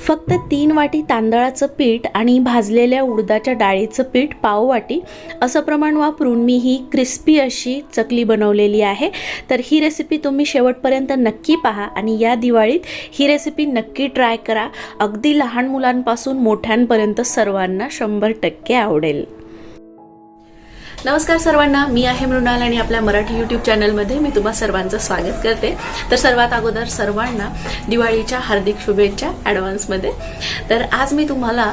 फक्त 3 वाटी तांदळाचं पीठ आणि भाजलेल्या उडदाच्या डाळीचं पीठ पाव वाटी असं प्रमाण वापरून मी ही क्रिस्पी अशी चकली बनवलेली आहे। तर ही रेसिपी तुम्ही शेवटपर्यंत नक्की पहा आणि या दिवाळीत ही रेसिपी नक्की ट्राय करा। अगदी लहान मुलांपासून मोठ्यांपर्यंत सर्वांना 100% आवडेल। नमस्कार सर्वांना, मी आहे मृणाल आणि आपल्या मराठी यूट्यूब चॅनलमध्ये मी तुम्हा सर्वांचं स्वागत करते। तर सर्वात अगोदर सर्वांना दिवाळीच्या हार्दिक शुभेच्छा ॲडव्हान्समध्ये। तर आज मी तुम्हाला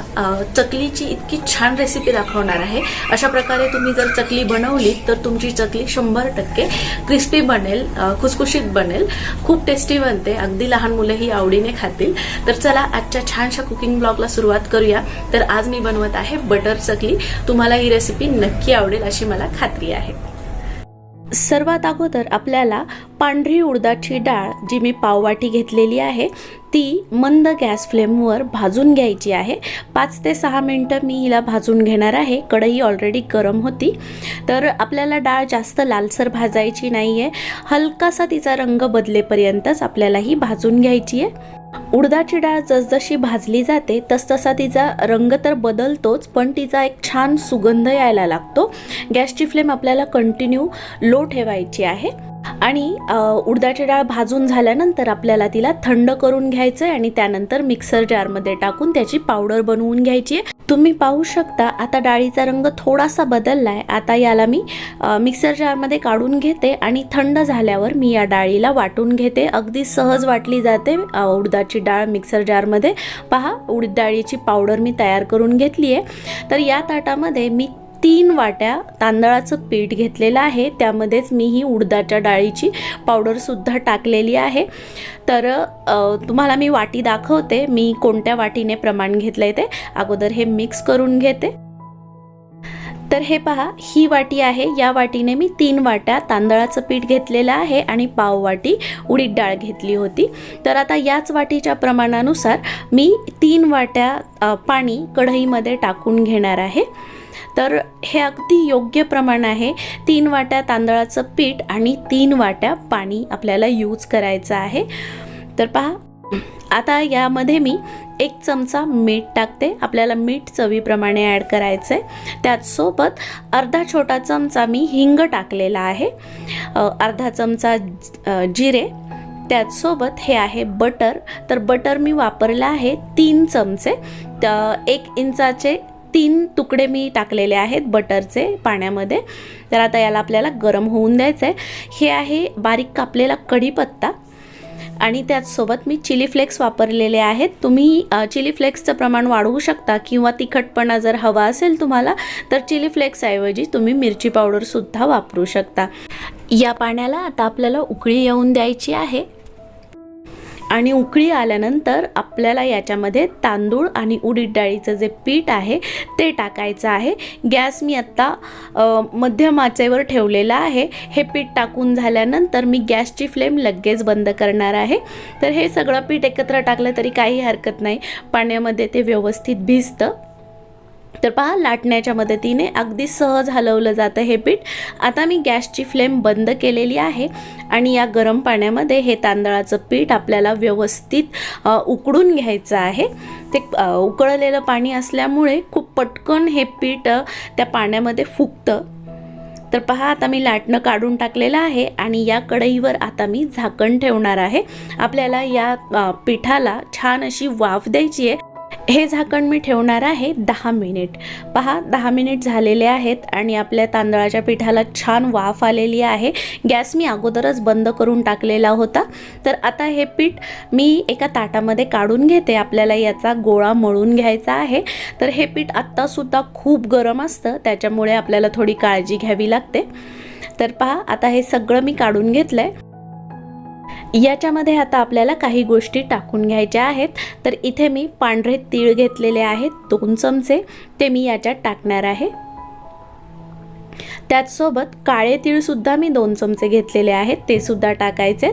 चकलीची इतकी छान रेसिपी दाखवणार आहे। अशा प्रकारे तुम्ही जर चकली बनवली तर तुमची चकली 100% क्रिस्पी बनेल, खुसखुशीत बनेल, खूप टेस्टी बनते, अगदी लहान मुलंही आवडीने खातील। तर चला आजच्या छानशा कुकिंग ब्लॉगला सुरुवात करूया। तर आज मी बनवत आहे बटर चकली। तुम्हाला ही रेसिपी नक्की आवडेल अशी मला खात्री आहे। सर्वात अगोदर आपल्याला पांढरी उडदाची डाळ जी मी पाववाटी घेतलेली आहे ती मंद गॅस फ्लेमवर भाजून घ्यायची आहे। 5 ते 6 मिनिटं मी हिला भाजून घेणार आहे। कढई ऑलरेडी गरम होती। तर आपल्याला डाळ जास्त लालसर भाजायची नाहीये, हलकासा तिचा रंग बदलेपर्यंतच आपल्याला ही भाजून घ्यायची आहे। उडदाची डाळ जसजशी भाजली जाते तसतसा तिचा रंग तर बदलतोच, पण तिचा एक छान सुगंध यायला लागतो। गॅसची फ्लेम आपल्याला कंटिन्यू लो ठेवायची आहे आणि उडदाची डाळ भाजून झाल्यानंतर आपल्याला तिला थंड करून घ्यायचं आहे आणि त्यानंतर मिक्सर जारमध्ये टाकून त्याची पावडर बनवून घ्यायची आहे। तुम्ही पाहू शकता आता डाळीचा रंग थोडासा बदललाय। आता याला मी मिक्सर जारमध्ये काढून घेते आणि थंड झाल्यावर मी या डाळीला वाटून घेते। अगदी सहज वाटली जाते उडदाची डाळ मिक्सर जारमध्ये। पहा, उडीद डाळीची पावडर मी तयार करून घेतली आहे। तर या ताटामध्ये मी 3 वाट्या तांदळाचं पीठ घेतलेलं आहे, त्यामध्येच मी ही उडदाच्या डाळीची पावडर सुद्धा टाकलेली आहे। तर तुम्हाला मी वाटी दाखवते, मी कोणत्या वाटीने प्रमाण घेतलंय ते। अगोदर हे मिक्स करून घेते। तर हे पहा, ही वाटी आहे, या वाटीने मी 3 वाट्या तांदळाचं पीठ घेतलेलं आहे आणि पाव वाटी उडीद डाळ घेतली होती। तर आता याच वाटीच्या प्रमाणानुसार मी 3 वाट्या पाणी कढईमध्ये टाकून घेणार आहे। तर हे अगदी योग्य प्रमाण आहे। 3 वाट्या तांदळाचं पीठ आणि 3 वाट्या पाणी आपल्याला यूज करायचं आहे। तर पहा, आता यामध्ये मी 1 चमचा मीठ टाकते। आपल्याला मीठ चवीप्रमाणे ॲड करायचं आहे। त्याचसोबत अर्धा छोटा चमचा मी हिंग टाकलेला आहे, अर्धा चमचा जिरे, त्याचसोबत हे आहे बटर। तर बटर मी वापरला आहे 3 चमचे। 1 इंचाचे 3 तुकडे मी टाकलेले आहेत बटरचे पाण्यामध्ये। तर आता याला आपल्याला गरम होऊन द्यायचं आहे। हे आहे बारीक कापलेला कढीपत्ता आणि त्याचसोबत मी चिली फ्लेक्स वापरलेले आहेत। तुम्ही चिली फ्लेक्सचं प्रमाण वाढवू शकता किंवा तिखटपणा जर हवा असेल तुम्हाला तर चिली फ्लेक्सऐवजी तुम्ही मिरची पावडर सुद्धा वापरू शकता। या पाण्याला आता आपल्याला उकळी येऊन द्यायची आहे आणि उकळी आल्यानंतर आपल्याला याच्यामध्ये तांदूळ आणि उडीद डाळीचं जे पीठ आहे ते टाकायचं आहे। गॅस मी आत्ता मध्यम आचेवर ठेवलेला आहे। हे पीठ टाकून झाल्यानंतर मी गॅसची फ्लेम लगेच बंद करणार आहे। तर हे सगळं पीठ एकत्र टाकलं तरी काही हरकत नाही, पाण्यामध्ये ते व्यवस्थित भिजतं। तर पहा, लाटण्याच्या मदतीने अगदी सहज हलवलं जातं हे पीठ। आता मी गॅसची फ्लेम बंद केलेली आहे आणि या गरम पाण्यामध्ये हे तांदळाचं पीठ आपल्याला व्यवस्थित उकडून घ्यायचं आहे। ते उकळलेलं पाणी असल्यामुळे खूप पटकन हे पीठ त्या पाण्यामध्ये फुगतं। तर पहा, आता मी लाटणं काढून टाकलेलं आहे आणि या कढईवर आता मी झाकण ठेवणार आहे। आपल्याला या पिठाला छान अशी वाफ द्यायची आहे। हे झाकण मी ठेवणार आहे 10 मिनिट। पहा, 10 मिनिट झालेले आहेत आणि आपल्या तांदळाच्या पिठाला छान वाफ आलेली आहे। गॅस मी अगोदरच बंद करून टाकलेला होता। तर आता हे पीठ मी एका ताटामध्ये काढून घेते। आपल्याला याचा गोळा मळून घ्यायचा आहे। तर हे पीठ आत्तासुद्धा खूप गरम असतं, त्याच्यामुळे आपल्याला थोडी काळजी घ्यावी लागते। तर पहा, आता हे सगळं मी काढून घेतलंय। याच्यामध्ये आता आपल्याला काही गोष्टी टाकून घ्यायच्या आहेत। तर इथे मी पांढरे तीळ घेतलेले आहेत 2 चमचे, ते मी याच्यात टाकणार आहे। त्याचसोबत काळे तीळ सुद्धा मी 2 चमचे घेतलेले आहेत, ते सुद्धा टाकायचे।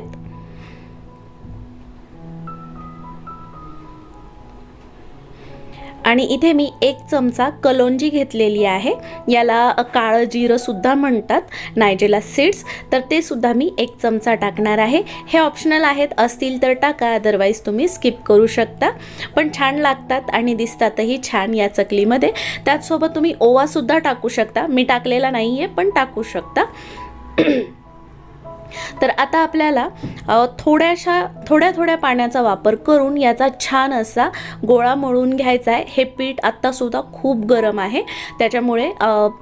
आणि इथे मी 1 चमचा कलोंजी घेतलेली आहे, याला काळं जिरं सुद्धा म्हणतात, नायजेला सीड्स, तर ते सुद्धा मी 1 चमचा टाकणार आहे. हे ऑप्शनल आहेत, असतील तर टाका, अदरवाईज तुम्ही स्किप करू शकता, पण छान लागतात आणि दिसतातही छान या चकलीमध्ये. त्याचसोबत तुम्ही ओवा सुद्धा टाकू शकता, मी टाकलेला नाही आहे पण टाकू शकता. तर आता आपल्याला थोड्या पाण्याचा वापर करून याचा छान असा गोळा मळून घ्यायचा आहे. हे पीठ आत्तासुद्धा खूप गरम आहे, त्याच्यामुळे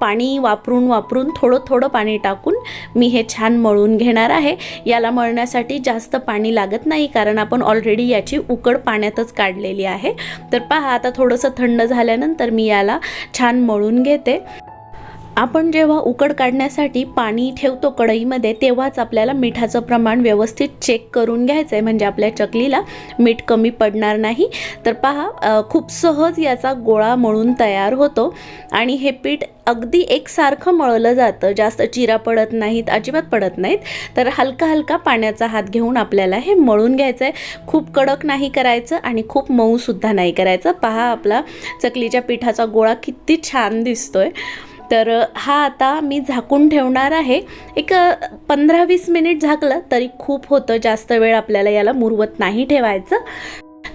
पाणी वापरून थोडं पाणी टाकून मी हे छान मळून घेणार आहे. याला मळण्यासाठी जास्त पाणी लागत नाही, कारण आपण ऑलरेडी याची उकड पाण्यातच काढलेली आहे. तर पहा, आता थोडंसं थंड झाल्यानंतर मी याला छान मळून घेते. आपण जेव्हा उकड काढण्यासाठी पाणी ठेवतो कढईमध्ये, तेव्हाच आपल्याला मिठाचं प्रमाण व्यवस्थित चेक करून घ्यायचं आहे, म्हणजे आपल्या चकलीला मीठ कमी पडणार नाही. तर पहा, खूप सहज याचा गोळा मळून तयार होतो आणि हे पीठ अगदी एकसारखं मळलं जातं, जास्त चिरा पडत नाहीत, अजिबात पडत नाहीत. तर हलका पाण्याचा हात घेऊन आपल्याला हे मळून घ्यायचं आहे. खूप कडक नाही करायचं आणि खूप मऊसुद्धा नाही करायचं. पहा, आपला चकलीच्या पिठाचा गोळा किती छान दिसतोय. तर हा आता मी झाकून ठेवणार आहे. एक 15-20 मिनिट झाकलं तरी खूप होतं, जास्त वेळ आपल्याला याला मुरवत नाही ठेवायचं.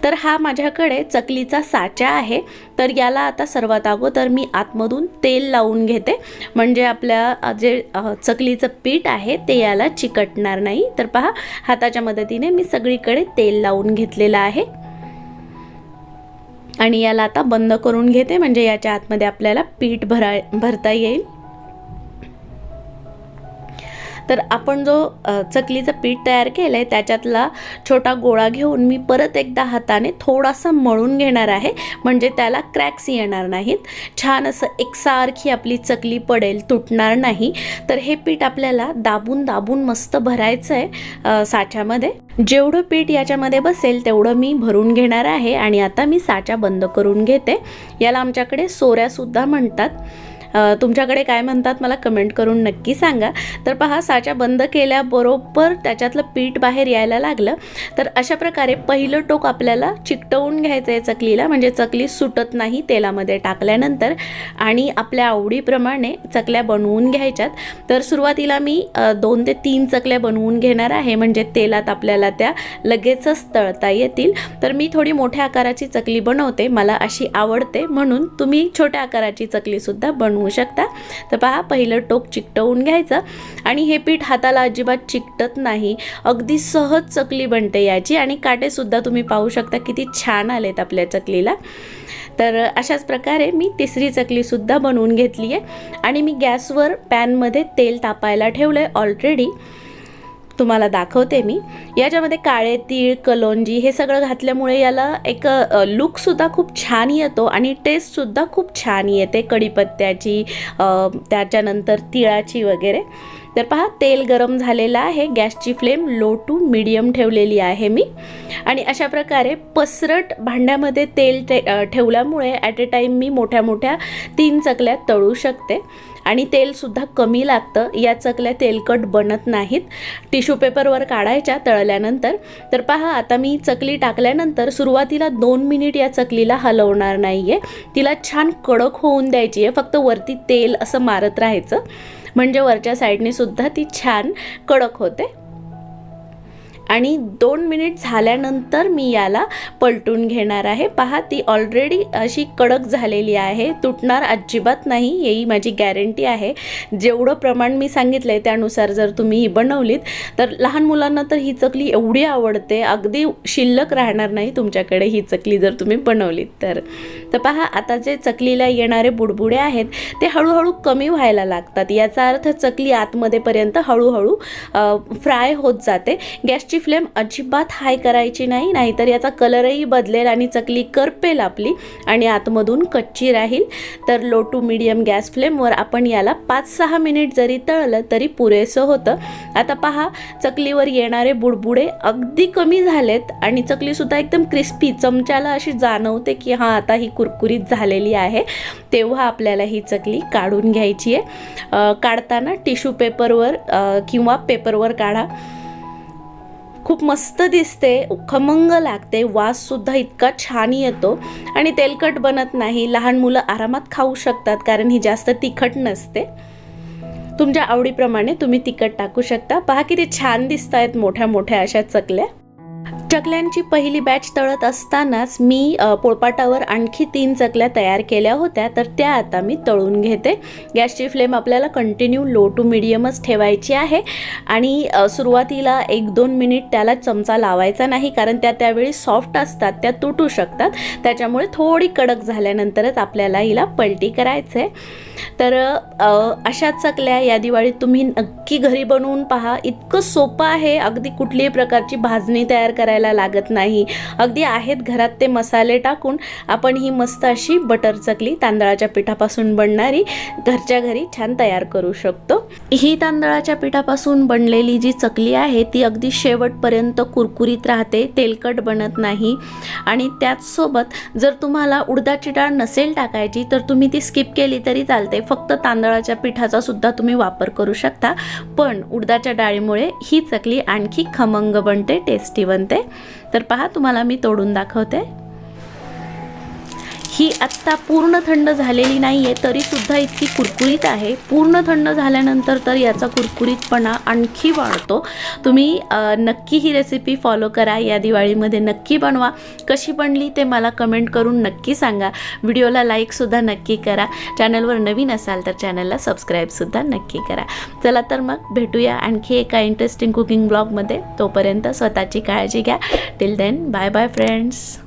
तर हा माझ्याकडे चकलीचा साचा आहे, तर याला आता सर्वात अगोदर मी आतमधून तेल लावून घेते, म्हणजे आपल्या जे चकलीचं पीठ आहे ते याला चिकटणार नाही. तर पहा, हाताच्या मदतीने मी सगळीकडे तेल लावून घेतलेलं आहे आणि याला आता बंद करून घेते, म्हणजे याच्या आतमध्ये आपल्याला पीठ भरता येईल. तर आपण जो चकलीचं पीठ तयार केलं आहे त्याच्यातला छोटा गोळा घेऊन मी परत एकदा हाताने थोडासा मळून घेणार आहे, म्हणजे त्याला क्रॅक्स येणार नाहीत. छान असं एकसारखी आपली चकली पडेल, तुटणार नाही. तर हे पीठ आपल्याला दाबून मस्त भरायचं आहे साच्यामध्ये. जेवढं पीठ याच्यामध्ये बसेल तेवढं मी भरून घेणार आहे आणि आता मी साचा बंद करून घेते. याला आमच्याकडे सोऱ्यासुद्धा म्हणतात, तुमच्याकडे काय म्हणतात मला कमेंट करून नक्की सांगा. तर पहा, साचा बंद केल्याबरोबर त्याच्यातलं पीठ बाहेर यायला लागलं. तर अशा प्रकारे पहिलं टोक आपल्याला चिकटवून घ्यायचं आहे चकलीला, म्हणजे चकली सुटत नाही तेलामध्ये टाकल्यानंतर. आणि आपल्या आवडीप्रमाणे चकल्या बनवून घ्यायच्यात. तर सुरुवातीला मी 2 ते 3 चकल्या बनवून घेणार आहे, म्हणजे तेलात आपल्याला त्या लगेचच तळता येतील. तर मी थोडी मोठ्या आकाराची चकली बनवते, मला अशी आवडते, म्हणून तुम्ही छोट्या आकाराची चकलीसुद्धा बनवू शकता. तर पहा, पहिलं टोक चिकटवून घ्यायचं आणि हे पीठ हाताला अजिबात चिकटत नाही, अगदी सहज चकली बनते याची. आणि काटे सुद्धा तुम्ही पाहू शकता किती छान आलेत आपल्या चकलीला. तर अशाच प्रकारे मी तिसरी चकलीसुद्धा बनवून घेतली आहे आणि मी गॅसवर पॅनमध्ये तेल तापायला ठेवलं आहे ऑलरेडी. तुम्हाला दाखवते मी. याच्यामध्ये काळे तीळ, कलोंजी हे सगळं घातल्यामुळे याला एक लुकसुद्धा खूप छान येतो आणि टेस्टसुद्धा खूप छान येते, कढीपत्त्याची, त्याच्यानंतर तिळाची वगैरे. तर पहा, तेल गरम झालेलं आहे, गॅसची फ्लेम लो टू मीडियम ठेवलेली आहे मी. आणि अशा प्रकारे पसरट भांड्यामध्ये तेल ठेवल्यामुळे ॲट ए टाईम मी मोठ्या 3 चकल्या तळू शकते आणि तेलसुद्धा कमी लागतं. या चकल्या तेलकट बनत नाहीत. टिश्यू पेपरवर काढायच्या तळल्यानंतर. तर पहा, आता मी चकली टाकल्यानंतर सुरुवातीला 2 मिनिट या चकलीला हलवणार नाही आहे, तिला छान कडक होऊन द्यायची आहे. फक्त वरती तेल असं मारत राहायचं, म्हणजे वरच्या साईडने सुद्धा ती छान कडक होते. आणि 2 मिनिट झाल्यानंतर मी याला पलटून घेणार आहे. पहा, ती ऑलरेडी अशी कडक झालेली आहे, तुटणार अजिबात नाही, ही माझी गॅरंटी आहे. जेवढं प्रमाण मी सांगितलं आहे त्यानुसार जर तुम्ही ही बनवलीत तर लहान मुलांना तर ही चकली एवढी आवडते, अगदी शिल्लक राहणार नाही तुमच्याकडे ही चकली जर तुम्ही बनवलीत तर. पहा, आता जे चकलीला येणारे बुडबुडे आहेत ते हळूहळू कमी व्हायला लागतात, याचा अर्थ चकली आतमध्येपर्यंत हळूहळू फ्राय होत जाते. गॅसची फ्लेम अजिबात हाय करायची नाही, नाहीतर याचा कलरही बदलेल आणि चकली करपेल आपली आणि आतमधून कच्ची राहील. तर लो टू मीडियम गॅस फ्लेमवर आपण याला 5-6 मिनिट जरी तळलं तरी पुरेसं होतं. आता पहा, चकलीवर येणारे बुडबुडे अगदी कमी झालेत आणि चकलीसुद्धा एकदम क्रिस्पी, चमच्याला अशी जाणवते की हां, आता ही कुरकुरीत झालेली आहे. तेव्हा आपल्याला ही चकली काढून घ्यायची आहे. काढताना टिश्यू पेपरवर किंवा पेपरवर काढा, खूप मस्त दिसते, खमंग लागते, वाससुद्धा इतका छान येतो आणि तेलकट बनत नाही. लहान मुलं आरामात खाऊ शकतात कारण ही जास्त तिखट नसते. तुमच्या आवडीप्रमाणे तुम्ही तिखट टाकू शकता. पहा किती छान दिसत आहेत मोठ्या मोठ्या अशा चकल्या. चकल्यांची पहिली बॅच तळत असतानाच मी पोळपाटावर आणखी 3 चकल्या तयार केल्या होत्या, तर त्या आता मी तळून घेते. गॅसची फ्लेम आपल्याला कंटिन्यू लो टू मिडियमच ठेवायची आहे आणि सुरुवातीला 1-2 मिनिट त्याला चमचा लावायचा नाही, कारण त्या त्यावेळी सॉफ्ट असतात, त्या तुटू शकतात. त्याच्यामुळे थोडी कडक झाल्यानंतरच आपल्याला हिला पलटी करायचं आहे. तर अशा चकल्या या दिवाळीत तुम्ही नक्की घरी बनवून पहा. इतकं सोपं आहे, अगदी कुठल्याही प्रकारची भाजणी तयार करायला लागत नाही. अगदी आहेत घरात ते मसाले टाकून आपण ही मस्त अशी बटर चकली तांदळाच्या पिठापासून बनणारी घरच्या घरी छान तयार करू शकतो. ही तांदळाच्या पिठापासून बनलेली जी चकली आहे ती अगदी शेवटपर्यंत कुरकुरीत राहते, तेलकट बनत नाही. आणि त्याचसोबत जर तुम्हाला उडदाची डाळ नसेल टाकायची तर तुम्ही ती स्किप केली तरी चालते. फक्त तांदळाच्या पिठाचा सुद्धा तुम्ही वापर करू शकता, पण उडदाच्या डाळीमुळे ही चकली आणखी खमंग बनते, टेस्टी बनते. तर पहा, तुम्हाला मी तोडून दाखवते. ही आत्ता पूर्ण थंड झालेली नाही आहे तरी सुद्धा इतकी कुरकुरीत आहे. पूर्ण थंड झाल्यानंतर तर याचा कुरकुरीतपणा आणखी वाढतो. तुम्ही नक्की ही रेसिपी फॉलो करा, या दिवाळीमध्ये नक्की बनवा. कशी बनली ते मला कमेंट करून नक्की सांगा. व्हिडिओला लाईकसुद्धा नक्की करा. चॅनलवर नवीन असाल तर चॅनलला सबस्क्राईबसुद्धा नक्की करा. चला तर मग भेटूया आणखी एका इंटरेस्टिंग कुकिंग ब्लॉगमध्ये. तोपर्यंत स्वतःची काळजी घ्या. Till then, bye bye friends.